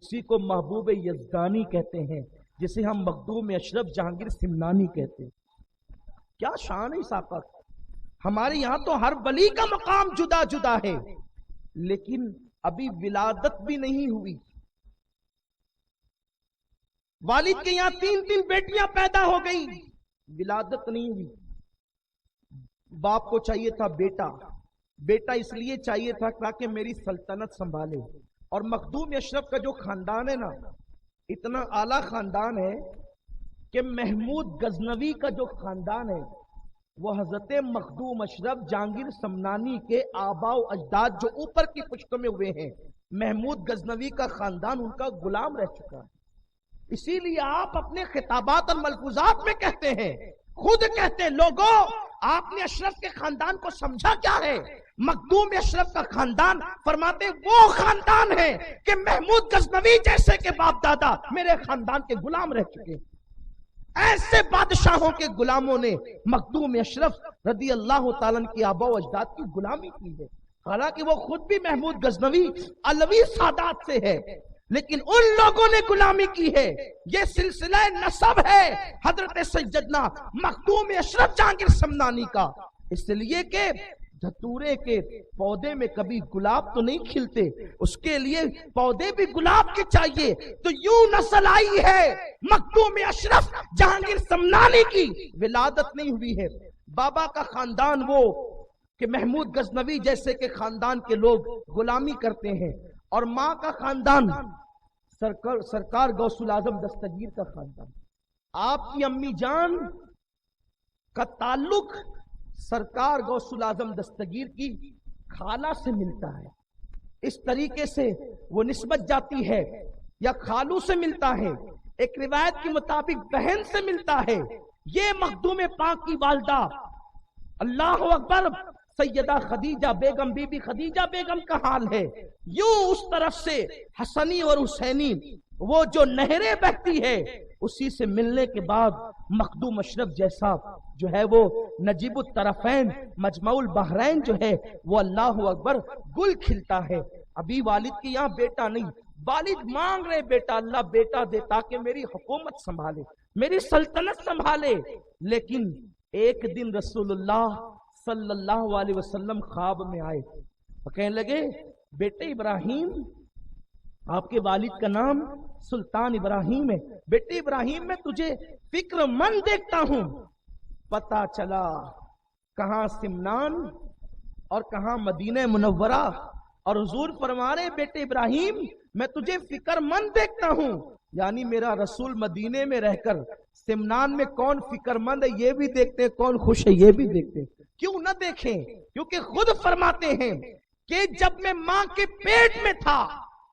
اسی کو محبوب یزدانی کہتے ہیں، جسے ہم مخدوم اشرف جہانگیر سمنانی کہتے ہیں۔ کیا شان ہے اس آقا کی! ہمارے یہاں تو ہر ولی کا مقام جدا جدا ہے، لیکن ابھی ولادت بھی نہیں ہوئی۔ والد کے یہاں 3 بیٹیاں پیدا ہو گئی، ولادت نہیں ہوئی۔ باپ کو چاہیے تھا بیٹا، بیٹا اس لیے چاہیے تھا تاکہ میری سلطنت سنبھالے۔ اور مخدوم اشرف کا جو خاندان ہے نا، اتنا اعلیٰ خاندان ہے کہ محمود غزنوی کا جو خاندان ہے وہ حضرت مخدوم اشرف جہانگیر سمنانی کے آباء و اجداد جو اوپر کی پشتوں میں ہوئے ہیں، محمود غزنوی کا خاندان ان کا غلام رہ چکا ہے۔ اسی لیے آپ اپنے خطابات اور ملفوظات میں کہتے ہیں، خود کہتے ہیں، لوگوں آپ نے اشرف کے خاندان کو سمجھا کیا ہے؟ مخدوم اشرف کا خاندان فرماتے وہ خاندان ہے کہ محمود غزنوی جیسے کے باپ دادا میرے خاندان کے غلام رہ چکے ہیں۔ ایسے بادشاہوں کے غلاموں نے مخدوم اشرف رضی اللہ تعالیٰ کی آباء و اجداد کی غلامی کی ہے، حالانکہ وہ خود بھی محمود غزنوی علوی سادات سے ہے، لیکن ان لوگوں نے غلامی کی ہے۔ یہ سلسلہ نسب ہے حضرت سیدنا مخدوم اشرف جہانگیر سمنانی کا، اس لیے کہ دھتورے کے پودے میں کبھی گلاب تو نہیں کھلتے، اس کے لیے پودے بھی گلاب کے چاہیے۔ تو یوں نسل آئی ہے مخدوم اشرف جہانگیر سمنانی کی، ولادت نہیں ہوئی ہے۔ بابا کا خاندان وہ کہ محمود غزنوی جیسے کے خاندان کے لوگ غلامی کرتے ہیں، اور ماں کا خاندان سرکار غوث العظم دستگیر کا خاندان۔ آپ کی امی جان کا تعلق سرکار غوث العظم دستگیر کی خالہ سے ملتا ہے، اس طریقے سے وہ نسبت جاتی ہے، یا خالو سے ملتا ہے، ایک روایت کے مطابق بہن سے ملتا ہے۔ یہ مخدوم پاک کی والدہ، اللہ اکبر، سیدہ خدیجہ بیگم، بی بی خدیجہ بیگم کا حال ہے۔ یوں اس طرف سے حسنی اور حسینی وہ جو نہریں بہتی ہے، اسی سے ملنے کے بعد مخدوم اشرف جیسا جو ہے وہ نجیب الطرفین مجمع البحرین جو ہے وہ اللہ اکبر گل کھلتا ہے۔ ابھی والد کے یہاں بیٹا نہیں، والد مانگ رہے بیٹا، اللہ بیٹا دے تاکہ میری حکومت سنبھالے، میری سلطنت سنبھالے۔ لیکن ایک دن رسول اللہ صلی اللہ علیہ وسلم خواب میں آئے اور کہنے لگے، بیٹے ابراہیم، آپ کے والد کا نام سلطان ابراہیم ہے، بیٹے ابراہیم میں تجھے فکر مند دیکھتا ہوں۔ پتا چلا کہاں سمنان اور کہاں مدینہ منورہ، اور حضور فرما رہے بیٹے ابراہیم میں تجھے فکر مند دیکھتا ہوں، یعنی میرا رسول مدینے میں رہ کر سمنان میں کون فکر مند ہے یہ بھی دیکھتے، کون خوش ہے یہ بھی دیکھتے۔ کیوں نہ دیکھیں؟ کیونکہ خود فرماتے ہیں کہ جب میں ماں کے پیٹ میں تھا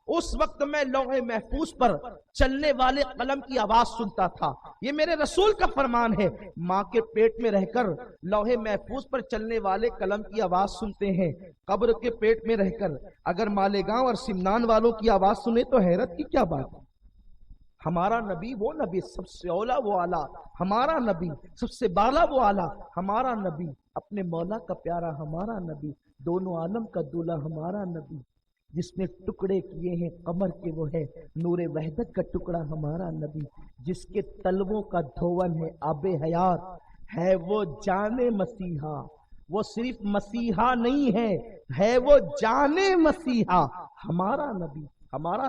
اس وقت میں لوح محفوظ پر چلنے والے قلم کی آواز سنتا تھا۔ یہ میرے رسول کا فرمان ہے، ماں کے پیٹ میں رہ کر لوح محفوظ پر چلنے والے قلم کی آواز سنتے ہیں۔ قبر کے پیٹ میں رہ کر اگر مالیگاؤں اور سمنان والوں کی آواز سنے تو حیرت کی کیا بات ہے۔ ہمارا نبی وہ نبی سب سے اولا وہ اعلیٰ، ہمارا نبی سب سے بالا وہ اعلیٰ، ہمارا نبی اپنے مولا کا پیارا، ہمارا نبی دونوں عالم کا دولہ، ہمارا نبی جس نے ٹکڑے کیے ہیں قمر کے وہ ہے نور وحدت کا ٹکڑا، ہمارا نبی جس کے تلووں کا دھون ہے آب حیات، ہے وہ جان مسیحا، وہ صرف مسیحا نہیں ہے وہ جان مسیحا، ہمارا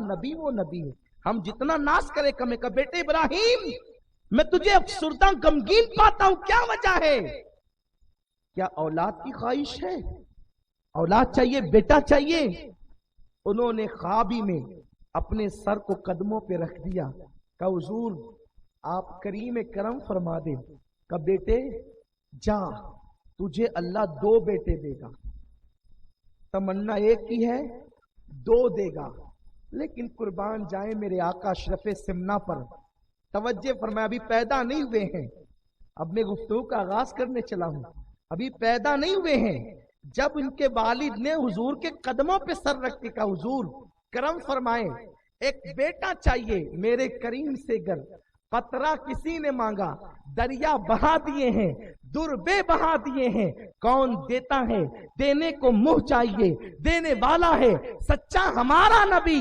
نبی وہ نبی ہے۔ ہم جتنا ناز کرے کمے کا، بیٹے ابراہیم میں تجھے افسردہ غمگین پاتا ہوں، کیا وجہ ہے؟ کیا اولاد کی خواہش ہے؟ اولاد چاہیے، بیٹا چاہیے؟ انہوں نے خوابی میں اپنے سر کو قدموں پہ رکھ دیا، کہا حضور آپ کریم کرم فرما دے۔ کہا بیٹے جا، تجھے اللہ 2 بیٹے دے گا، تمنا ایک کی ہے 2 دے گا، لیکن قربان جائیں میرے آقا اشرف سمنا پر، توجہ فرمایا ابھی پیدا نہیں ہوئے ہیں، اب میں گفتگو کا آغاز کرنے چلا ہوں، ابھی پیدا نہیں ہوئے ہیں۔ جب ان کے والد نے حضور کے قدموں پہ سر رکھ کے کہا حضور کرم فرمائیں، ایک بیٹا چاہیے، میرے کریم سے گر قطرہ کسی نے مانگا، دریا بہا دیے ہیں، دربے بہا دیے ہیں، کون دیتا ہے؟ دینے کو منہ چاہیے، دینے والا ہے سچا ہمارا نبی،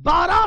12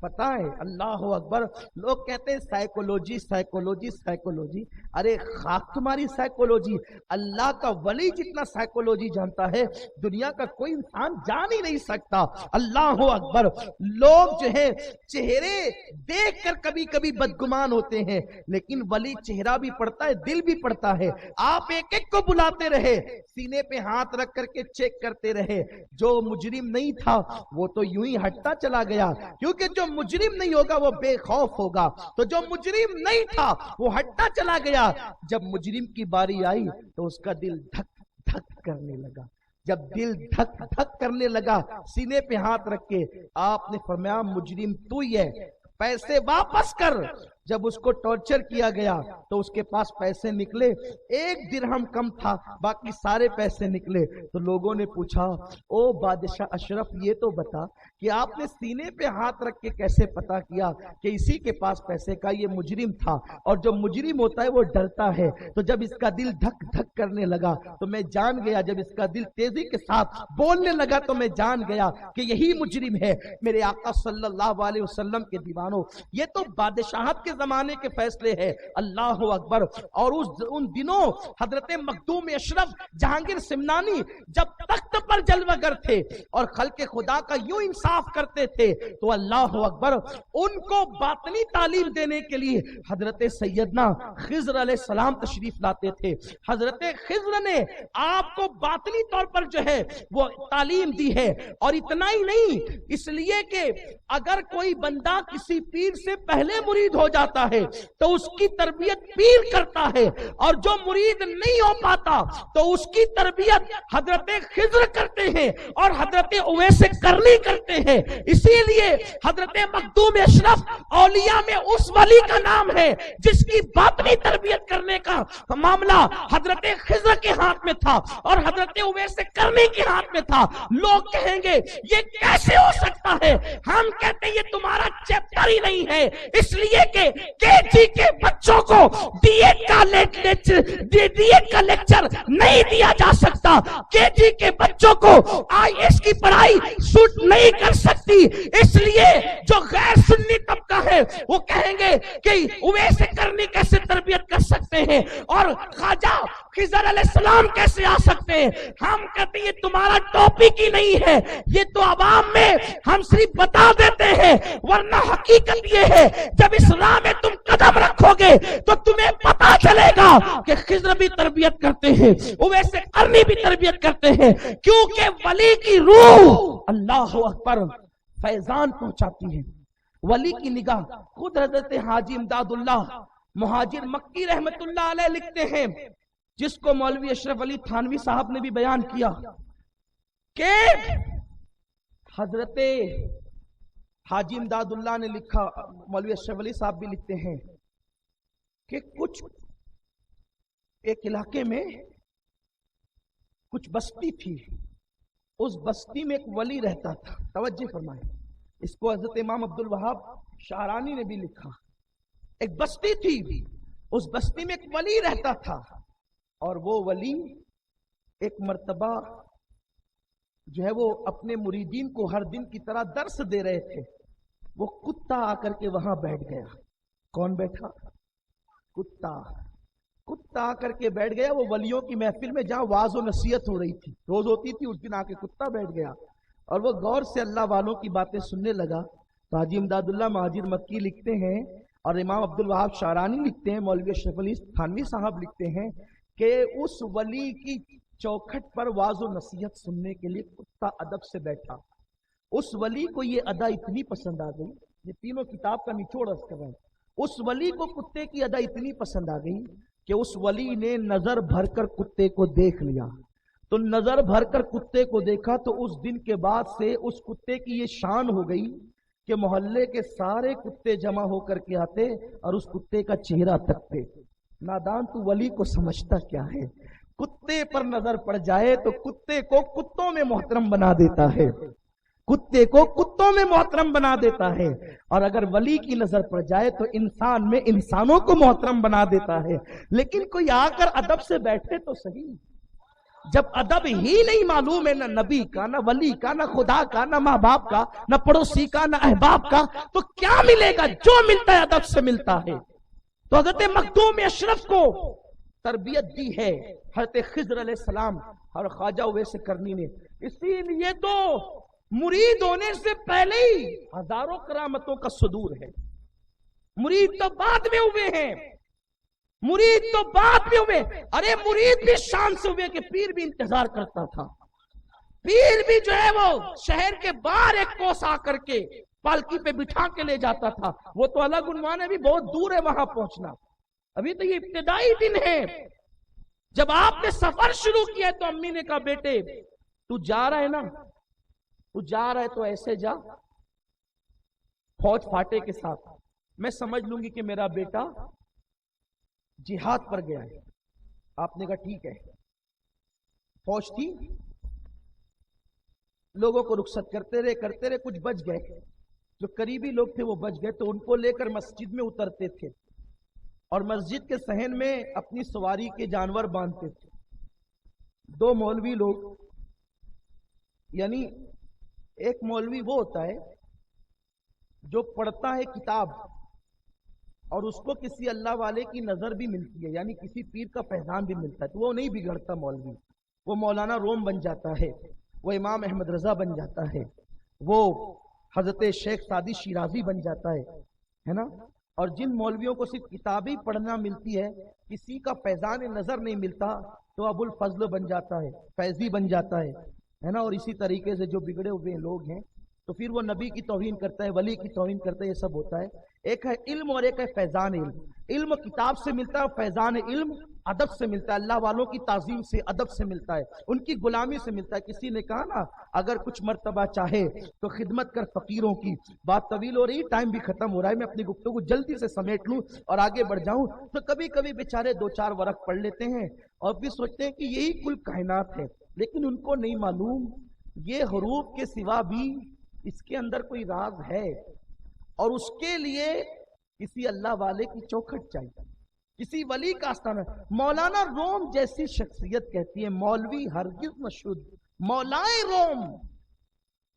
پتا ہے؟ اللہ اکبر. لوگ کہتے ہیں سائیکولوجی سائیکولوجی سائیکولوجی. ارے خاک تمہاری سائیکولوجی. اللہ کا ولی جتنا سائیکولوجی جانتا ہے دنیا کا کوئی انسان جان ہی نہیں سکتا. اللہ اکبر. لوگ جو ہے چہرے دیکھ کر کبھی کبھی بدگمان ہوتے ہیں، لیکن ولی چہرہ بھی پڑتا ہے، دل بھی پڑتا ہے. آپ ایک ایک کو بلاتے رہے، سینے پہ ہاتھ رکھ کر کے چیک کرتے رہے. جو مجرم نہیں تھا وہ تو یوں ہی ہٹتا چلا گیا، کیونکہ جو مجرم نہیں ہوگا وہ بے خوف ہوگا. تو جو مجرم نہیں تھا وہ ہٹتا چلا گیا. جب مجرم کی باری آئی تو اس کا دل دھک دھک کرنے لگا. جب دل دھک دھک کرنے لگا سینے پہ ہاتھ رکھ کے آپ نے فرمایا مجرم تو ہی ہے، پیسے واپس کر. جب اس کو ٹارچر کیا گیا تو اس کے پاس پیسے نکلے، 1 درہم کم تھا، باقی سارے پیسے نکلے. تو لوگوں نے پوچھا او بادشاہ اشرف یہ تو بتا کہ آپ نے سینے پہ ہاتھ رکھ کے کیسے پتا کیا کہ اسی کے پاس پیسے کا؟ یہ مجرم تھا، اور جو مجرم ہوتا ہے وہ ڈرتا ہے. تو جب اس کا دل دھک دھک کرنے لگا تو میں جان گیا، جب اس کا دل تیزی کے ساتھ بولنے لگا تو میں جان گیا کہ یہی مجرم ہے. میرے آقا صلی اللہ علیہ وسلم کے دیوانوں، یہ تو بادشاہت کے زمانے کے فیصلے ہیں. اللہ اکبر. اور ان دنوں حضرت مخدوم اشرف جہانگیر سمنانی جب تخت پر جلوہ گر تھے اور خلق خدا کا یوں انصاف کرتے تھے تو اللہ اکبر ان کو باطنی تعلیم دینے کے لیے حضرت سیدنا خضر علیہ السلام تشریف لاتے تھے. حضرت خضر نے آپ کو باطنی طور پر جو ہے وہ تعلیم دی ہے. اور اتنا ہی نہیں، اس لیے کہ اگر کوئی بندہ کسی پیر سے پہلے مرید ہو جاتا ہے تو اس کی تربیت پیر کرتا ہے، اور جو مرید نہیں ہو پاتا تو اس کی تربیت حضرت خضر کرتے ہیں اور حضرت اویس کرنی کرتے ہیں. اسی لیے حضرت مخدوم اشرف اولیاء میں اس ولی کا نام ہے جس کی باطنی تربیت کرنے کا معاملہ حضرت خضر کے ہاتھ میں تھا اور حضرت اویس کرنی کے ہاتھ میں تھا. لوگ کہیں گے یہ کیسے ہو سکتا ہے؟ ہم کہتے ہیں یہ تمہارا چیپٹر ہی نہیں ہے، اس لیے کہ کے کے بچوں کو ڈی ایڈ کا لیکچر نہیں دیا جا سکتا. کے کے بچوں کو آئی ایس کی پڑھائی سوٹ نہیں کر سکتی. اس لیے جو غیر سنی طبقہ ہے وہ کہیں گے کہ اویس کرنی کیسے تربیت کر سکتے ہیں اور خواجہ خضر علیہ السلام کیسے آ سکتے ہیں. ہم کہتے ہیں یہ تمہارا ٹاپک ہی نہیں ہے، یہ تو عوام میں ہم صرف بتا دیتے ہیں، ورنہ حقیقت یہ ہے جب اس راہ میں تم قدم رکھو گے تو تمہیں پتا چلے گا کہ خضر بھی تربیت کرتے ہیں، اویس کرنی بھی تربیت کرتے ہیں، کیونکہ ولی کی روح اللہ اکبر فیضان پہنچاتی ہے. ولی کی نگاہ خود حضرت حاجی امداد اللہ مہاجر مکی رحمت اللہ علیہ لکھتے ہیں، جس کو مولوی اشرف علی تھانوی صاحب نے بھی بیان کیا کہ حضرت حاجی امداد اللہ نے لکھا، مولوی اشرف علی صاحب بھی لکھتے ہیں کہ کچھ ایک علاقے میں کچھ بستی تھی، اس بستی میں ایک ولی رہتا تھا. توجہ فرمائیں، اس کو حضرت امام عبد الوہاب شعرانی نے بھی لکھا. ایک بستی تھی، اس بستی میں ایک ولی رہتا تھا، اور وہ ولی ایک مرتبہ جو ہے وہ اپنے مریدین کو ہر دن کی طرح درس دے رہے تھے. وہ کتا آ کر کے وہاں بیٹھ گیا. کون بیٹھا؟ کتا. کتا آ کر کے بیٹھ گیا. وہ ولیوں کی محفل میں جہاں واعظ و نصیحت ہو رہی تھی، روز ہوتی تھی، اس دن آ کے کتا بیٹھ گیا اور وہ غور سے اللہ والوں کی باتیں سننے لگا. تو حاجی امداد اللہ مہاجر مکی لکھتے ہیں اور امام عبد الوہاب شعرانی لکھتے ہیں، مولوی اشرف علی تھانوی صاحب لکھتے ہیں کہ اس ولی کی چوکھٹ پر واعظ و نصیحت سننے کے لیے کتا ادب سے بیٹھا. اس ولی کو یہ ادا اتنی پسند آ گئی، یہ تینوں کتاب کا نچوڑ عرض کر رہا ہوں، اس ولی کو کتے کی ادا اتنی پسند آ گئی کہ اس ولی نے نظر بھر کر کتے کو دیکھ لیا. تو نظر بھر کر کتے کو دیکھا تو اس دن کے بعد سے اس کتے کی یہ شان ہو گئی کہ محلے کے سارے کتے جمع ہو کر کے آتے اور اس کتے کا چہرہ تکتے. نادان تو ولی کو سمجھتا کیا ہے؟ کتے پر نظر پڑ جائے تو کتے کو کتوں میں محترم بنا دیتا ہے، کتے کو کتوں میں محترم بنا دیتا ہے، اور اگر ولی کی نظر پڑ جائے تو انسان میں انسانوں کو محترم بنا دیتا ہے. لیکن کوئی آ کر ادب سے بیٹھے تو صحیح، جب ادب ہی نہیں معلوم ہے، نہ نبی کا، نہ ولی کا، نہ خدا کا، نہ ماں باپ کا، نہ پڑوسی کا، نہ احباب کا، تو کیا ملے گا؟ جو ملتا ہے ادب سے ملتا ہے۔ تو حضرت مخدوم اشرف کو تربیت دی ہے حضرت خضر علیہ السلام اور خواجہ اویس کرنی نے، اسی لیے تو مرید ہونے سے پہلے ہی ہزاروں کرامتوں کا صدور ہے۔ مرید تو بعد میں ہوئے ہیں، مرید تو بعد میں ہوئے۔ ارے مرید بھی شان سے ہوئے کہ پیر بھی انتظار کرتا تھا، پیر بھی جو ہے وہ شہر کے باہر ایک کوس آ کر کے پالکی پہ بٹھا کے لے جاتا تھا۔ وہ تو الگ عنوان ہے، ابھی بہت دور ہے وہاں پہنچنا، ابھی تو یہ ابتدائی دن ہے۔ جب آپ نے سفر شروع کیا تو امی نے کہا بیٹے تو جا رہا ہے نا، تو جا رہا ہے تو ایسے جا فوج فاٹے کے ساتھ، میں سمجھ لوں گی کہ میرا بیٹا جہاد پر گیا ہے۔ آپ نے کہا ٹھیک ہے۔ فوج تھی، لوگوں کو رخصت کرتے رہے، کچھ بچ گئے، جو قریبی لوگ تھے وہ بچ گئے، تو ان کو لے کر مسجد میں اترتے تھے اور مسجد کے صحن میں اپنی سواری کے جانور باندھتے تھے۔ دو مولوی لوگ، یعنی ایک مولوی وہ ہوتا ہے جو پڑھتا ہے کتاب اور اس کو کسی اللہ والے کی نظر بھی ملتی ہے، یعنی کسی پیر کا فیضان بھی ملتا ہے، تو وہ نہیں بگڑتا مولوی، وہ مولانا روم بن جاتا ہے، وہ امام احمد رضا بن جاتا ہے، وہ حضرت شیخ سعدی شیرازی بن جاتا ہے نا۔ اور جن مولویوں کو صرف کتابی پڑھنا ملتی ہے، کسی کا فیضان نظر نہیں ملتا، تو ابو الفضل بن جاتا ہے، فیضی بن جاتا ہے نا۔ اور اسی طریقے سے جو بگڑے ہوئے لوگ ہیں تو پھر وہ نبی کی توہین کرتا ہے، ولی کی توہین کرتا ہے، یہ سب ہوتا ہے۔ ایک ہے علم اور ایک ہے فیضان علم۔ علم کتاب سے ملتا ہے اور فیضان علم ادب سے ملتا ہے، اللہ والوں کی تعظیم سے، ادب سے ملتا ہے، ان کی غلامی سے ملتا ہے۔ کسی نے کہا نا اگر کچھ مرتبہ چاہے تو خدمت کر فقیروں کی۔ بات طویل ہو رہی، ٹائم بھی ختم ہو رہا ہے، میں اپنی گفتگو جلدی سے سمیٹ لوں اور آگے بڑھ جاؤں۔ تو کبھی کبھی بیچارے دو چار ورق پڑھ لیتے ہیں اور پھر سوچتے ہیں کہ یہی کل کائنات ہے، لیکن ان کو نہیں معلوم یہ حروف کے سوا بھی اس کے اندر کوئی راز ہے، اور اس کے لیے کسی اللہ والے کی چوکھٹ چاہیے، کسی ولی کا آستانہ۔ مولانا روم جیسی شخصیت کہتی ہے مولوی ہرگز مشہود، مولائے روم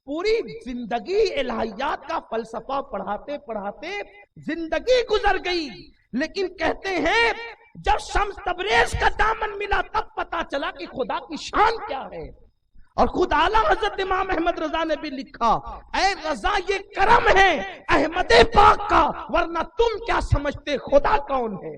پوری زندگی الہیات کا فلسفہ پڑھاتے پڑھاتے زندگی گزر گئی، لیکن کہتے ہیں جب شمس تبریز کا دامن ملا تب پتا چلا کہ خدا کی شان کیا ہے۔ اور خود اعلیٰ حضرت امام احمد رضا نے بھی لکھا، اے رضا یہ کرم ہے احمد پاک کا، ورنہ تم کیا سمجھتے خدا کون ہے۔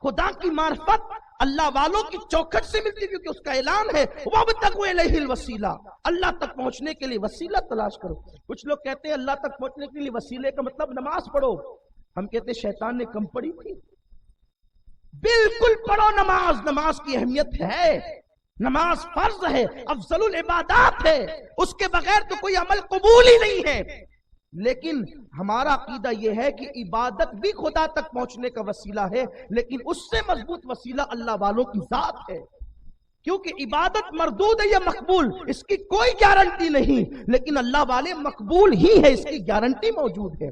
خدا کی معرفت اللہ والوں کی چوکھٹ سے ملتی، کیونکہ اس کا اعلان ہے وَابْتَغُوا إِلَيْهِ الْوَسِيلَةَ، اللہ تک پہنچنے کے لیے وسیلہ تلاش کرو۔ کچھ لوگ کہتے ہیں اللہ تک پہنچنے کے لیے وسیلے کا مطلب نماز پڑھو، ہم کہتے ہیں شیطان نے کم پڑھی تھی؟ بالکل پڑھو نماز، نماز کی اہمیت ہے، نماز فرض ہے، افضل العبادات ہے، اس کے بغیر تو کوئی عمل قبول ہی نہیں ہے۔ لیکن ہمارا عقیدہ یہ ہے کہ عبادت بھی خدا تک پہنچنے کا وسیلہ ہے، لیکن اس سے مضبوط وسیلہ اللہ والوں کی ذات ہے، کیونکہ عبادت مردود ہے یا مقبول اس کی کوئی گارنٹی نہیں، لیکن اللہ والے مقبول ہی ہے، اس کی گارنٹی موجود ہے۔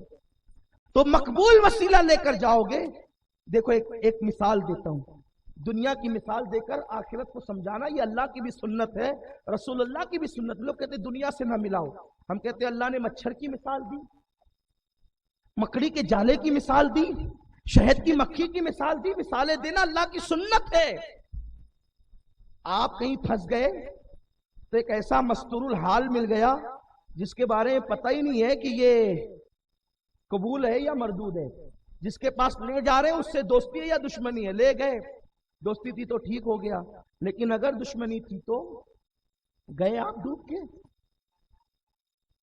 تو مقبول وسیلہ لے کر جاؤ گے۔ دیکھو ایک مثال دیتا ہوں، دنیا کی مثال دے کر آخرت کو سمجھانا، یہ اللہ کی بھی سنت ہے، رسول اللہ کی بھی سنت۔ لوگ کہتے ہیں دنیا سے نہ ملاؤ، ہم کہتے ہیں اللہ نے مچھر کی مثال دی، مکڑی کے جالے کی مثال دی، شہد کی مکھی کی مثال دی، مثالیں دینا اللہ کی سنت ہے۔ آپ کہیں پھنس گئے تو ایک ایسا مستور الحال مل گیا جس کے بارے میں پتہ ہی نہیں ہے کہ یہ قبول ہے یا مردود ہے، جس کے پاس لے جا رہے ہیں اس سے دوستی ہے یا دشمنی ہے۔ لے گئے، دوستی تھی تو ٹھیک ہو گیا، لیکن اگر دشمنی تھی تو گئے آپ ڈوب کے،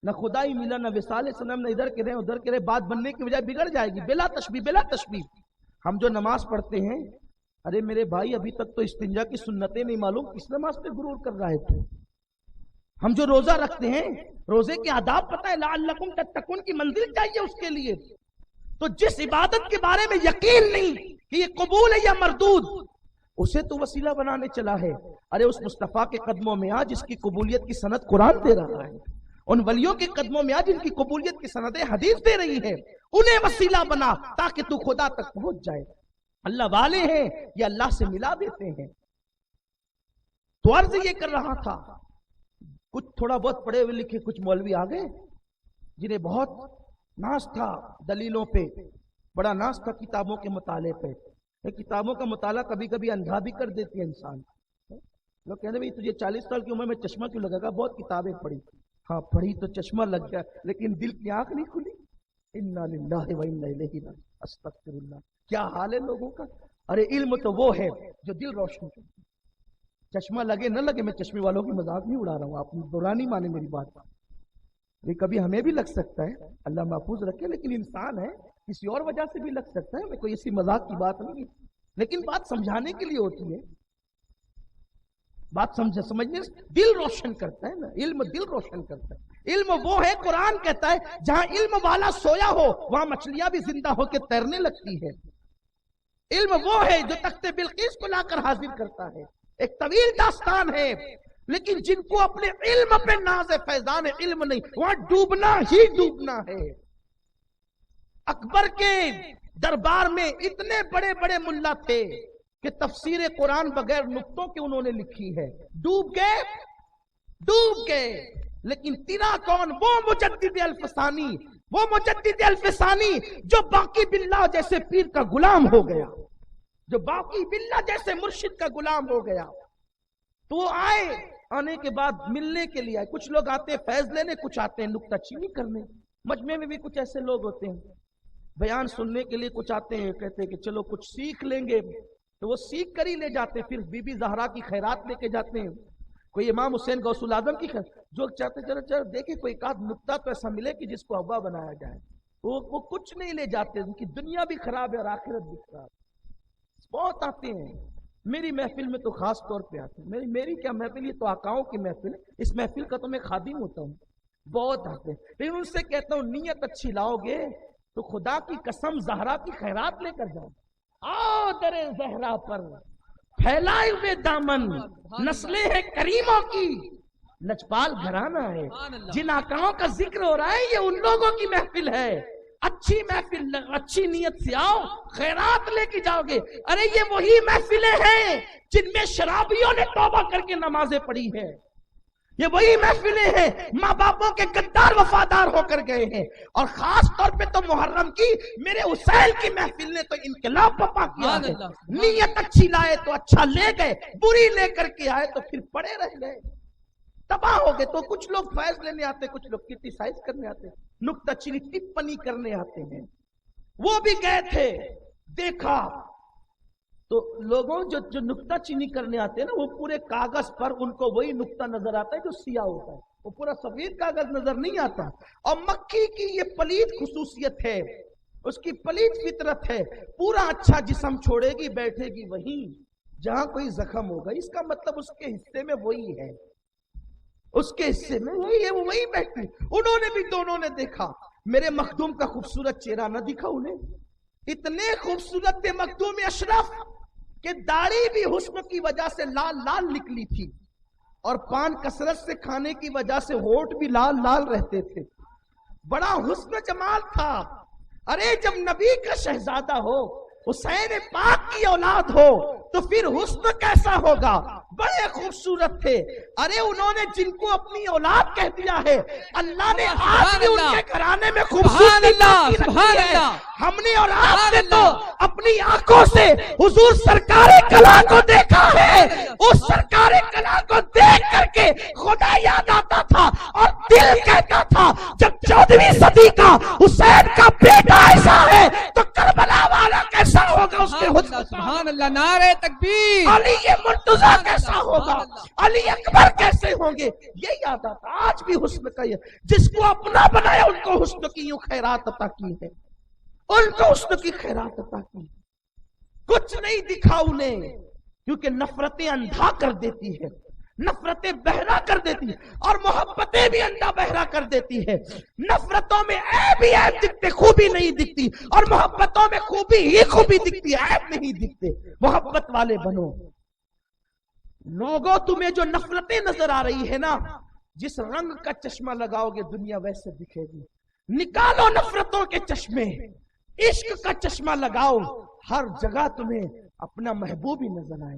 نہ خدا ہی ملا، نہ وصال سنم، نہ ادھر کے رہے ادھر کے رہے، بات بننے کی بجائے بگڑ جائے گی، بلا تشبیہ بلا تشبیہ۔ ہم جو نماز پڑھتے ہیں، ارے میرے بھائی ابھی تک تو استنجا کی سنتیں نہیں معلوم، کس نماز پہ غرور کر رہا ہے تو؟ ہم جو روزہ رکھتے ہیں، روزے کے آداب پتہ ہے، لعلکم تتقون کی منزل چاہیے اس کے لیے۔ تو جس عبادت کے بارے میں یقین نہیں کہ یہ قبول ہے یا مردود، اسے تو وسیلہ بنانے چلا ہے۔ ارے اس مصطفیٰ کے قدموں میں آ جس کی قبولیت کی سند قرآن دے رہا ہے، ان ولیوں کے قدموں میں آ جن کی قبولیت کی سند حدیث دے رہی ہے، انہیں وسیلہ بنا تاکہ تو خدا تک پہنچ جائے۔ اللہ والے ہیں یہ اللہ سے ملا دیتے ہیں۔ تو عرض یہ کر رہا تھا، کچھ تھوڑا بہت پڑھے ہوئے لکھے کچھ مولوی آ گئے جنہیں بہت ناز تھا دلیلوں پہ، بڑا ناز تھا کتابوں کے مطالعے پہ. کتابوں کا مطالعہ کبھی کبھی اندھا بھی کر دیتی ہے انسان. لوگ کہتے ہیں بھائی تجھے 40 سال کی عمر میں چشمہ کیوں لگا گا؟ بہت کتابیں پڑھی. ہاں پڑھی تو چشمہ لگ گیا، لیکن دل کی آنکھ نہیں کھلی. انا للہ و انا الیہ راجعون. استغفر اللہ. کیا حال ہے لوگوں کا. ارے علم تو وہ ہے جو دل روشن کرے. چشمہ لگے نہ لگے، میں چشمے والوں کی مذاق نہیں اڑا رہا ہوں، آپ برا نہیں مانے میری بات. یہ کبھی ہمیں بھی لگ سکتا ہے، اللہ محفوظ رکھے، لیکن انسان ہے، کسی اور وجہ سے بھی لگ سکتا ہے. کوئی ایسی مذاق کی بات نہیں، لیکن بات سمجھانے کے لیے ہوتی ہے. بات سمجھنے دل روشن کرتا ہے نا. علم دل روشن کرتا ہے. علم وہ ہے، قرآن کہتا ہے جہاں علم والا سویا ہو وہاں مچھلیاں بھی زندہ ہو کے تیرنے لگتی ہے. علم وہ ہے جو تخت بلقیس کو لا کر حاضر کرتا ہے. ایک طویل داستان ہے، لیکن جن کو اپنے علم پہ ناز فیضان علم نہیں، وہاں ڈوبنا ہی ڈوبنا ہے. اکبر کے دربار میں اتنے بڑے بڑے ملا تھے کہ تفسیر قرآن بغیر نقطوں کے انہوں نے لکھی ہے. ڈوب گئے. لیکن تیرا کون؟ وہ مجدد الفسانی، وہ مجدد الفسانی جو باقی باللہ جیسے پیر کا غلام ہو گیا، جو باقی باللہ جیسے مرشد کا غلام ہو گیا. تو آنے کے بعد ملنے کے لیے آئے. کچھ لوگ آتے ہیں فیض لینے، کچھ آتے ہیں نکتہ چینی کرنے. مجمع میں بھی کچھ ایسے لوگ ہوتے ہیں بیان سننے کے لیے، کچھ آتے ہیں کہتے ہیں کہ چلو کچھ سیکھ لیں گے، تو وہ سیکھ کر ہی لے جاتے ہیں. پھر بی بی زہرا کی خیرات لے کے جاتے ہیں، کوئی امام حسین غوث العظم کی خیرات، جو چاہتے چلو دیکھیں کوئی ایک آدھ نکتہ تو ایسا ملے کہ جس کو ابا بنایا جائے. وہ کچھ نہیں لے جاتے. ان کی دنیا بھی خراب ہے اور آخرت بھی خراب. بہت آتے ہیں میری محفل میں، تو خاص طور پہ آتے ہیں. میری کیا محفل، یہ تو آقاؤں کی محفل ہے. اس محفل کا تو میں خادم ہوتا ہوں. بہت آتے ہیں، لیکن ان سے کہتا ہوں نیت اچھی لاؤ گے تو خدا کی قسم زہرا کی خیرات لے کر جاؤ. آؤ در زہرا پر پھیلائے ہوئے دامن، نسلیں ہیں کریموں کی، لجپال گھرانہ ہے. جن آقاؤں کا ذکر ہو رہا ہے یہ ان لوگوں کی محفل ہے. اچھی محفل، اچھی نیت سے آؤ، خیرات لے کے جاؤ گے. ارے یہ وہی محفلیں ہیں جن میں شرابیوں نے توبہ کر کے نمازیں پڑھی ہے. یہ وہی محفلیں ہیں ماں باپوں کے غدار وفادار ہو کر گئے ہیں. اور خاص طور پہ تو محرم کی میرے حسین کی محفل نے تو انقلاب بپا کیا ہے. نیت اچھی لائے تو اچھا لے گئے، بری لے کر کے آئے تو پھر پڑے رہ گئے، تباہ ہو گئے. تو کچھ لوگ فیض لینے آتے، کچھ لوگ کرٹیسائز کرنے آتے، نکتہ چینی ٹپنی کرنے آتے ہیں. وہ بھی گئے تھے، دیکھا تو لوگوں جو نکتہ چینی کرنے آتے ہیں نا، وہ پورے کاغذ پر ان کو وہی نکتہ نظر آتا ہے جو سیاہ ہوتا ہے، وہ پورا سفید کاغذ نظر نہیں آتا. اور مکھی کی یہ پلید خصوصیت ہے، اس کی پلید فطرت ہے، پورا اچھا جسم چھوڑے گی، بیٹھے گی وہیں جہاں کوئی زخم ہوگا. اس کا مطلب اس کے حصے میں وہی ہے، اس کے حصے میں وہی ہے، وہ وہی بیٹھی. انہوں نے بھی دونوں نے دیکھا. میرے مخدوم کا خوبصورت چہرہ نہ دکھا انہیں. اتنے خوبصورت تھے مخدوم اشرف کہ داڑھی بھی حسن کی وجہ سے لال لال نکلی تھی، اور پان کثرت سے کھانے کی وجہ سے ہونٹ بھی لال لال رہتے تھے. بڑا حسن جمال تھا. ارے جب نبی کا شہزادہ ہو، حسین پاک کی اولاد ہو، تو پھر حسن کیسا ہوگا. بڑے خوبصورت تھے. ارے انہوں نے جن کو اپنی اولاد کہہ دیا ہے، اللہ نے آج بھی ان کے گھرانے میں خوبصورتی رکھی ہے. ہم نے اور آپ نے تو اپنی آنکھوں سے حضور سرکار کلا کو دیکھا ہے. اس سرکار کلا کو دیکھ کر کے خدا یاد آتا تھا اور دل کہتا تھا جب 14ویں صدی کا حسین کا بیٹا ایسا ہے تو کربلا والا کیسا ہوگا اس کے حسن. سبحان اللہ، نعرہ تکبیر. علی مرتضیٰ کیسا ہوگا، علی اکبر کیسے ہوں گے، یہ یاد آتا. آج بھی حسن کا یہ، جس کو اپنا بنایا ان کو حسن کی یوں خیرات عطا کی ہے، ان کو حسن کی خیرات عطا کی. کچھ نہیں دکھا انہیں، کیونکہ نفرتیں اندھا کر دیتی ہے، نفرتیں بہرا کر دیتی ہے، اور محبتیں بھی اندھا بہرا کر دیتی ہے. نفرتوں میں عیب ہی عیب دکھتے، خوبی نہیں دکھتی، اور محبتوں میں خوبی ہی خوبی دکھتی، عیب نہیں دکھتے. محبت والے بنو. لوگوں تمہیں جو نفرتیں نظر آ رہی ہے نا، جس رنگ کا چشمہ لگاؤ گے دنیا ویسے دکھے گی. نکالو نفرتوں کے چشمے، عشق کا چشمہ لگاؤ، ہر جگہ تمہیں اپنا محبوب ہی نظر آئے.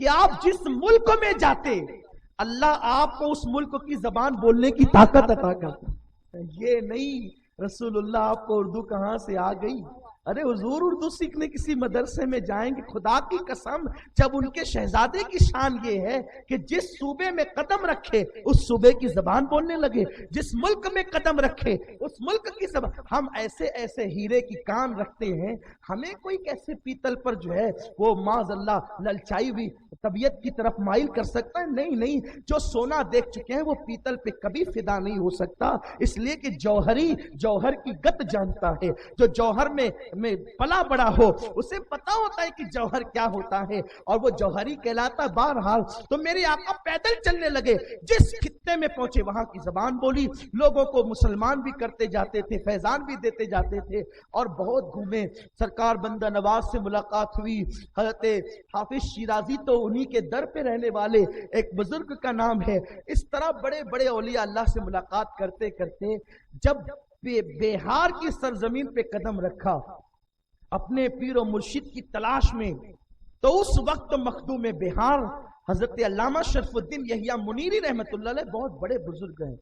کہ آپ جس ملک میں جاتے اللہ آپ کو اس ملک کی زبان بولنے کی طاقت عطا کرتا. یہ نہیں رسول اللہ آپ کو اردو کہاں سے آ گئی. ارے حضور اردو سیکھنے کسی مدرسے میں جائیں گے؟ خدا کی قسم جب ان کے شہزادے کی شان یہ ہے کہ جس صوبے میں قدم رکھے اس صوبے کی زبان بولنے لگے, جس ملک میں قدم رکھے اس ملک کی زبان. ہم ایسے ایسے ہیرے کی کان رکھتے ہیں, ہمیں کوئی کیسے پیتل پر جو ہے وہ معاذ اللہ للچائی ہوئی طبیعت کی طرف مائل کر سکتا ہے؟ نہیں نہیں, جو سونا دیکھ چکے ہیں وہ پیتل پہ کبھی فدا نہیں ہو سکتا, اس لیے کہ جوہری جوہر کی گت جانتا ہے. جو جوہر میں پلا بڑا ہو اسے پتا ہوتا ہے کہ جوہر کیا ہوتا ہے, اور وہ جوہری کہلاتا ہے. بہرحال تو میرے آقا پیدل چلنے لگے, جس خطے میں پہنچے وہاں کی زبان بولی, لوگوں کو مسلمان بھی کرتے جاتے تھے, فیضان بھی دیتے جاتے تھے, اور بہت گھومے. سرکار بندہ نواز سے ملاقات ہوئی. حضرت حافظ شیرازی تو انہی کے در پہ رہنے والے ایک بزرگ کا نام ہے. اس طرح بڑے بڑے اولیاء اللہ سے ملاقات کرتے کرتے جب بہار کی سرزمین پہ قدم رکھا اپنے پیر و مرشد کی تلاش میں, تو اس وقت مخدوم بہار حضرت علامہ شرف الدین یحییٰ منیری رحمت اللہ علیہ بہت بڑے بزرگ ہیں.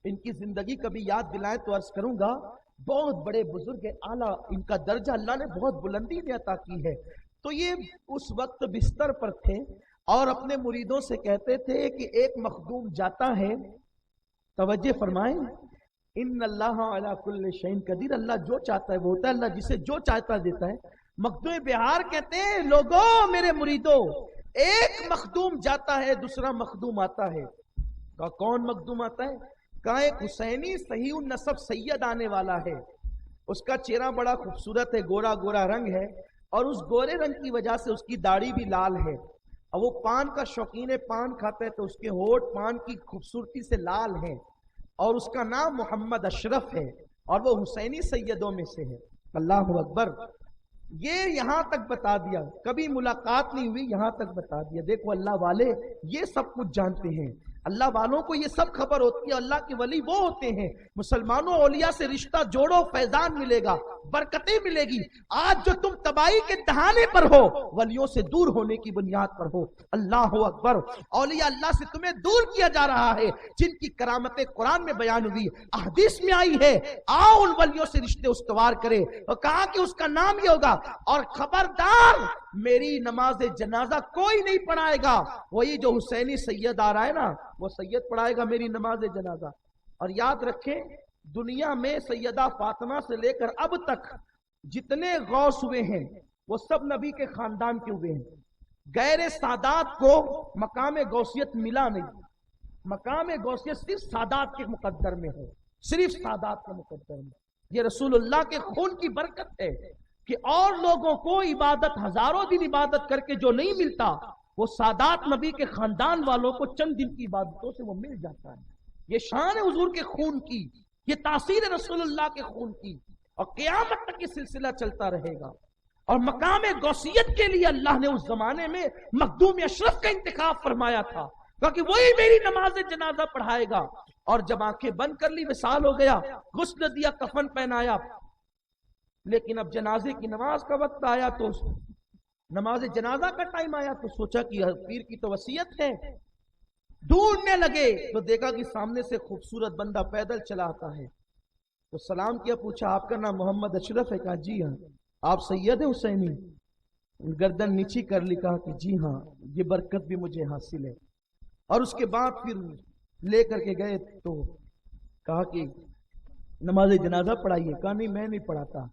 ان کی زندگی کبھی یاد دلائیں تو عرض کروں گا, بہت بڑے بزرگ ہیں, اعلیٰ ان کا درجہ اللہ نے بہت بلندی میں عطا کی ہے. تو یہ اس وقت بستر پر تھے اور اپنے مریدوں سے کہتے تھے کہ ایک مخدوم جاتا ہے, توجہ فرمائیں, ان اللہ علی کل شیء قدیر, اللہ جو چاہتا ہے وہ ہوتا ہے, اللہ جسے جو چاہتا دیتا ہے. مخدوم بہار کہتے ہیں لوگوں میرے مریدوں, ایک مخدوم جاتا ہے دوسرا مخدوم آتا ہے. کہا کون مخدوم آتا ہے؟ کہا ایک حسینی صحیح النسب سید آنے والا ہے, اس کا چہرہ بڑا خوبصورت ہے, گورا گورا رنگ ہے, اور اس گورے رنگ کی وجہ سے اس کی داڑھی بھی لال ہے, اور وہ پان کا شوقین ہے, پان کھاتا ہے تو اس کے ہونٹ پان کی خوبصورتی سے لال ہیں, اور اس کا نام محمد اشرف ہے, اور وہ حسینی سیدوں میں سے ہے. اللہ اکبر. یہ یہاں تک بتا دیا, کبھی ملاقات نہیں ہوئی, یہاں تک بتا دیا. دیکھو اللہ والے یہ سب کچھ جانتے ہیں, اللہ والوں کو یہ سب خبر ہوتی ہے. اللہ کے ولی وہ ہوتے ہیں, مسلمانوں اولیاء سے رشتہ جوڑو, فیضان ملے گا, برکتیں ملے گی. آج جو تم تباہی کے دہانے پر ہو ولیوں سے دور ہونے کی بنیاد پر ہو. اللہ اکبر. اولیاء اللہ سے تمہیں دور کیا جا رہا ہے, جن کی کرامتیں قرآن میں بیان ہوئی, احادیث میں آئی ہے. آؤ ان ولیوں سے رشتے استوار کرے, اور کہا کہ اس کا نام یہ ہوگا, اور خبردار میری نماز جنازہ کوئی نہیں پڑھائے گا. وہی جو حسینی سید آ رہا ہے نا, وہ سید پڑھائے گا میری نماز جنازہ. اور یاد رکھیں دنیا میں سیدہ فاطمہ سے لے کر اب تک جتنے غوث ہوئے ہیں وہ سب نبی کے خاندان کے ہوئے ہیں. غیر سادات کو مقام غوثیت ملا نہیں. مقام غوثیت صرف سادات کے مقدر میں ہے, صرف سادات کے مقدر میں. یہ رسول اللہ کے خون کی برکت ہے کہ اور لوگوں کو عبادت ہزاروں دن عبادت کر کے جو نہیں ملتا, وہ سادات نبی کے خاندان والوں کو چند دن کی عبادتوں سے وہ مل جاتا ہے. یہ شان ہے حضور کے خون کی, یہ تاثیر ہے رسول اللہ کے خون کی, اور قیامت تک یہ سلسلہ چلتا رہے گا. اور مقام غوثیت کے لیے اللہ نے اس زمانے میں مخدوم اشرف کا انتخاب فرمایا تھا, کیونکہ وہی میری نماز جنازہ پڑھائے گا. اور جب آنکھیں بند کر لی وصال ہو گیا, غسل دیا, کفن پہنایا, لیکن اب جنازے کی نماز کا وقت آیا, تو نماز جنازہ کا ٹائم آیا, تو سوچا کہ پیر کی تو وصیت ہے. ڈھونڈنے لگے تو دیکھا کہ سامنے سے خوبصورت بندہ پیدل چلا آتا ہے. تو سلام کیا, پوچھا آپ کا نام محمد اشرف ہے؟ کہا جی ہاں. آپ سید ہیں حسینی؟ گردن نیچی کر لی, کہا کہ جی ہاں, یہ برکت بھی مجھے حاصل ہے. اور اس کے بعد پھر لے کر کے گئے تو کہا کہ نماز جنازہ پڑھائیے. کہا نہیں میں نہیں پڑھاتا.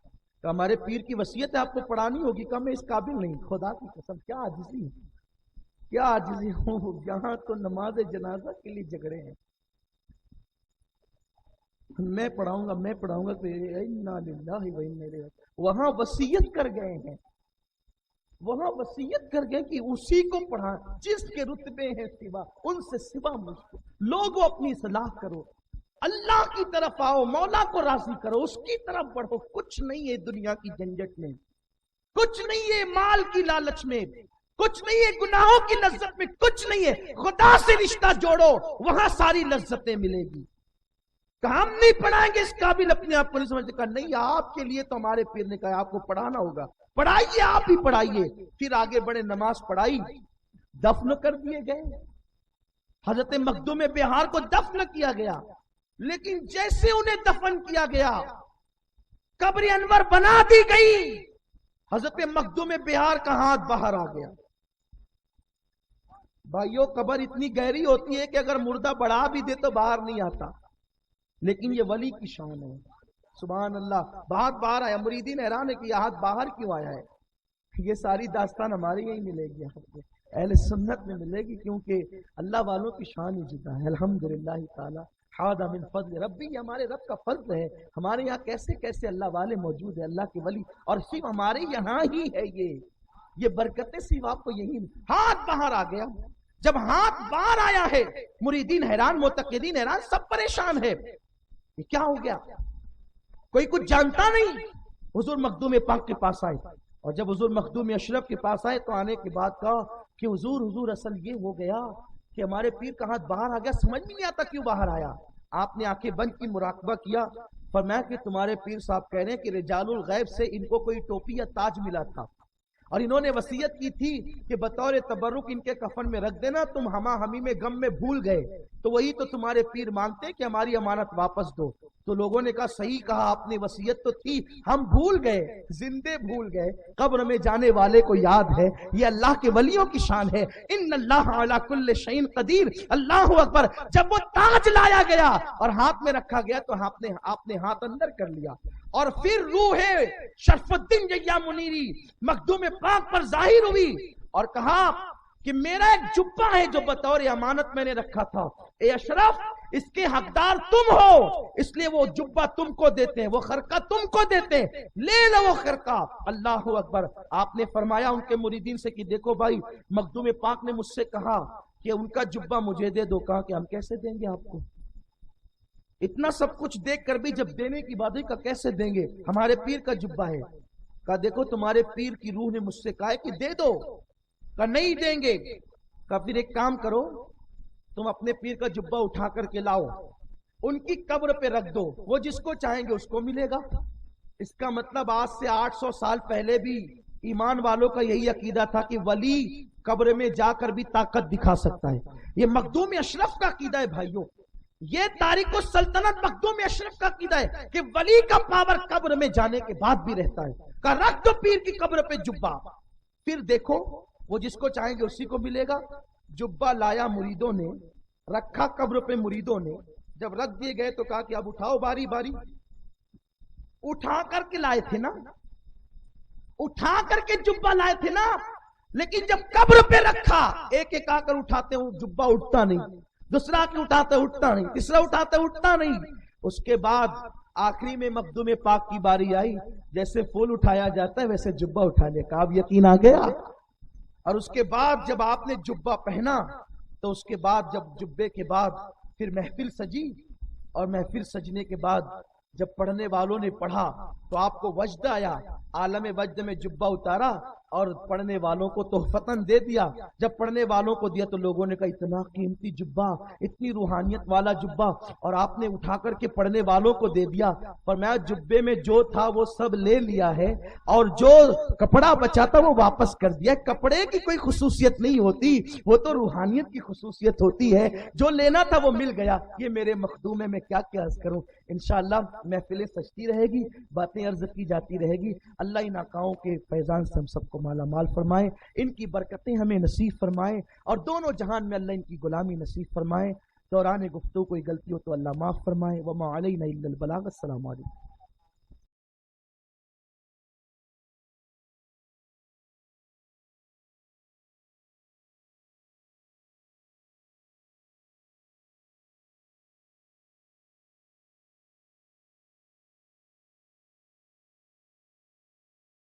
کہا ہمارے پیر کی وصیت ہے آپ کو پڑھانی ہوگی. کہا میں اس قابل نہیں. خدا کی قسم کیا عاجزی, کیا عاجزی ہوں. یہاں تو نماز جنازہ کے لیے جھگڑے ہیں, میں پڑھاؤں گا میں پڑھاؤں گا. انا للہ و انا الیہ راجعون. وہاں وصیت کر گئے ہیں, وہاں وصیت کر گئے کہ اسی کو پڑھا جس کے رتبے ہیں سوا, ان سے سوا مجھ کو. لوگوں اپنی اصلاح کرو, اللہ کی طرف آؤ, مولا کو راضی کرو, اس کی طرف بڑھو. کچھ نہیں ہے دنیا کی جھنجٹ میں, کچھ نہیں ہے مال کی لالچ میں, کچھ نہیں ہے گناہوں کی لذت میں, کچھ نہیں ہے. خدا سے رشتہ جوڑو, وہاں ساری لذتیں ملے گی. کہ ہم نہیں پڑھائیں گے اس قابل اپنے آپ کو نہیں سمجھتے. کہا نہیں, آپ کے لیے تو ہمارے پیر نے کہا آپ کو پڑھانا ہوگا, پڑھائیے, آپ بھی پڑھائیے. پھر آگے بڑے, نماز پڑھائی, دفن کر دیے گئے. حضرت مخدوم بہار کو دفن کیا گیا، لیکن جیسے انہیں دفن کیا گیا قبر انور بنا دی گئی، حضرت مخدوم بہار کا ہاتھ باہر آ گیا. بھائیو قبر اتنی گہری ہوتی ہے کہ اگر مردہ بڑھا بھی دے تو باہر نہیں آتا، لیکن یہ ولی کی شان ہے. سبحان اللہ. بہت باہر آیا. مریدین حیران ہے کہ یہ ہاتھ باہر کیوں آیا ہے. یہ ساری داستان ہمارے یہی ملے گی، آپ کو اہل سنت میں ملے گی، کیونکہ اللہ والوں کی شان ہی جدا ہے. الحمدللہ تعالی حاضر من فضل ربی. یہ ہمارے رب کا فضل ہے. ہمارے یہاں کیسے کیسے اللہ والے موجود ہیں، اللہ کے ولی، اور صرف ہمارے یہاں ہی ہے. یہ برکتیں صرف آپ کو یہی. ہاتھ باہر آ گیا. جب ہاتھ باہر آیا ہے مریدین حیران، معتقدین حیران، سب پریشان ہے. یہ کیا ہو گیا؟ کوئی کچھ جانتا نہیں. حضور مخدوم پاک کے پاس آئے، اور جب حضور مخدوم اشرف کے پاس آئے تو آنے کے بعد کہا کہ حضور اصل یہ ہو گیا کہ ہمارے پیر کا ہاتھ باہر آ گیا، سمجھ میں نہیں آتا کیوں باہر آیا. آپ نے آنکھیں بند کی، مراقبہ کیا، فرمایا کہ تمہارے پیر صاحب کہہ رہے ہیں کہ رجال الغیب سے ان کو کوئی ٹوپی یا تاج ملا تھا، اور انہوں نے وصیت کی تھی کہ بطور تبرک ان کے کفن میں رکھ دینا. تم ہما ہمی میں غم میں بھول گئے، تو وہی تو تمہارے پیر مانگتے کہ ہماری امانت واپس دو. تو لوگوں نے کہا صحیح کہا آپ نے، وصیت تو تھی، ہم بھول گئے، زندے بھول گئے، قبر میں جانے والے کو یاد ہے. یہ اللہ کے ولیوں کی شان ہے. ان اللہ علی کل شیء قدیر. اللہ اکبر. جب وہ تاج لایا گیا اور ہاتھ میں رکھا گیا تو آپ نے ہاتھ اندر کر لیا، اور پھر روح شرف الدین یحییٰ منیری مخدوم پاک پر ظاہر ہوئی اور کہا کہ میرا ایک جبہ ہے جو بطور امانت میں نے رکھا تھا، اے اشرف اس کے حقدار تم ہو، اس لیے وہ جبہ تم کو دیتے ہیں، وہ خرقہ تم کو دیتے ہیں، لے لو وہ خرقہ. اللہ اکبر. آپ نے فرمایا ان کے مریدین سے کہ دیکھو بھائی، مخدوم پاک نے مجھ سے کہا کہ ان کا جبہ مجھے دے دو. کہا کہ ہم کیسے دیں گے آپ کو؟ اتنا سب کچھ دیکھ کر بھی جب دینے کی بات ہوئی کہ کیسے دیں گے، ہمارے پیر کا جبہ ہے. کہا دیکھو تمہارے پیر کی روح نے مجھ سے کہا ہے کہ دے دو. کہا نہیں دیں گے. کہا پھر ایک کام کرو، تم اپنے پیر کا جبہ اٹھا کر کے لاؤ، ان کی قبر پہ رکھ دو، وہ جس کو چاہیں گے اس کو ملے گا. اس کا مطلب آج سے 800 سال پہلے بھی ایمان والوں کا یہی عقیدہ تھا کہ ولی قبر میں جا کر بھی طاقت دکھا سکتا ہے. یہ مخدوم اشرف کا عقیدہ ہے بھائیوں. یہ تاریخ السلطنت مخدوم اشرف کا عقیدہ ہے کہ ولی کا پاور قبر میں جانے کے بعد بھی رہتا ہے. کہا رکھ دو پیر کی قبر پہ جبہ، پھر دیکھو وہ جس کو چاہیں گے اسی کو ملے گا. جبہ لایا مریدوں نے، رکھا قبر پہ مریدوں نے. جب رکھ دیے گئے تو کہا کہ اب اٹھاؤ باری باری. اٹھا کر کے لائے تھے نا، اٹھا کر کے جبہ لائے تھے نا، لیکن جب قبر پہ رکھا ایک ایک آ کر اٹھاتے ہوں جبہ اٹھتا نہیں، دوسرا کے اٹھاتے اٹھتا نہیں، تیسرا اٹھاتے اٹھتا نہیں. اس کے بعد آخری میں مخدوم پاک کی باری آئی، جیسے پھول اٹھایا جاتا ہے ویسے جبہ اٹھانے کا. اب یقین آ گیا. اور اس کے بعد جب آپ نے جبہ پہنا تو اس کے بعد جب جبے کے بعد پھر محفل سجی، اور محفل سجنے کے بعد جب پڑھنے والوں نے پڑھا تو آپ کو وجد آیا. عالم وجد میں جبہ اتارا اور پڑھنے والوں کو تحفتاً دے دیا. جب پڑھنے والوں کو دیا تو لوگوں نے کہا اتنا قیمتی جبہ، اتنی روحانیت والا جبہ، اور آپ نے اٹھا کر کے پڑھنے والوں کو دے دیا. فرمایا جبے میں جو تھا وہ سب لے لیا ہے، اور جو کپڑا بچا تھا وہ واپس کر دیا. کپڑے کی کوئی خصوصیت نہیں ہوتی، وہ تو روحانیت کی خصوصیت ہوتی ہے. جو لینا تھا وہ مل گیا. یہ میرے مخدوم ہے، میں کیا عرض کروں. انشاءاللہ محفلیں سجتی رہے گی، باتیں عرض کی جاتی رہے گی. اللہ ان آقاؤں کے فیضان سے ہم سب کو مالا مال فرمائے، ان کی برکتیں ہمیں نصیب فرمائے، اور دونوں جہان میں اللہ ان کی غلامی نصیب فرمائے. دوران گفتگو کوئی غلطی ہو تو اللہ معاف فرمائے. وما علینا الا البلاغ. السلام علیکم.